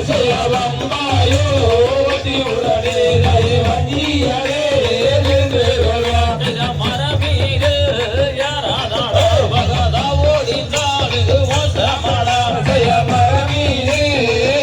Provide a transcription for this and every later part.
செய்யவம்பாயோ உடனே வண்டியரே மரமீது யாராதாடோ பகதா ஓடிந்தாடு மோசமாடா செய்ய மரமீது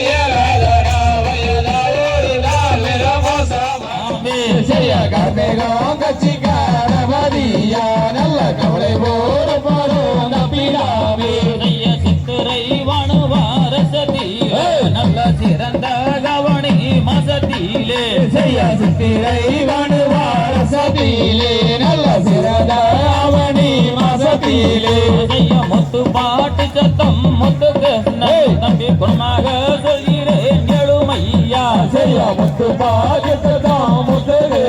யாராதாடா வயதா ஓடிந்தாடு மோசமாமே செய்ய கர்மேகம் கட்சிக்கார மதியா நல்ல கவலை போட போறோம் நம்பிடாமே செய்ய சித்திரை வானுவாரசதியே நல்ல சிறந்த கவனி மசதியிலே செய்ய சித்திரை வானுவாரசதியிலே நல்ல சிறந்த கவனி மசதியிலே செய்ய முத்து பாட்டு சத்தம் முத்துக்கு நம்பி குணமாக சொல்கிறேன் எழுமையா செய்ய முத்து பாட்டு சத்தம் முத்துக்கு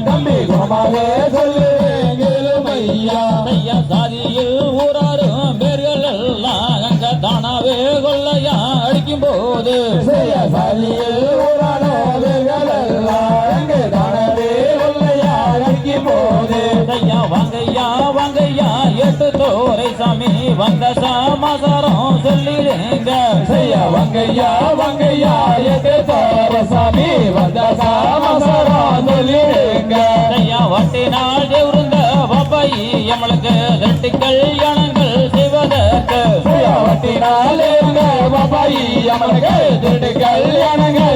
நம்பி குணமாக சொல்கிறேன் எழுமையா செய்ய சாதியில் ஊராரும் பேர்கள் எல்லாம் அங்க தானாவே கொள்ளையா அடிக்கும் போது செய்ய சாதியில் ஊராரும் பேர்கள் எல்லாம் அங்க தானாவே கொள்ளையா அடிக்கும் போது செய்ய வாங்கையா எட்டு தோரை சாமி வந்த சமாசாரம் சொல்லிடுங்க செய்ய வாங்கையா எட்டு தோரை சாமி வந்த சமாசாரம் சொல்லிடுங்க செய்ய வட்டினால் தேவருங்க பாப்பாயி எமளுக்கு ரெண்டு கல்யாணங்கள் செய்வதற்கு வட்டினால் பாப்பாயி எமளுக்கு ரெண்டு கல்யாணங்கள்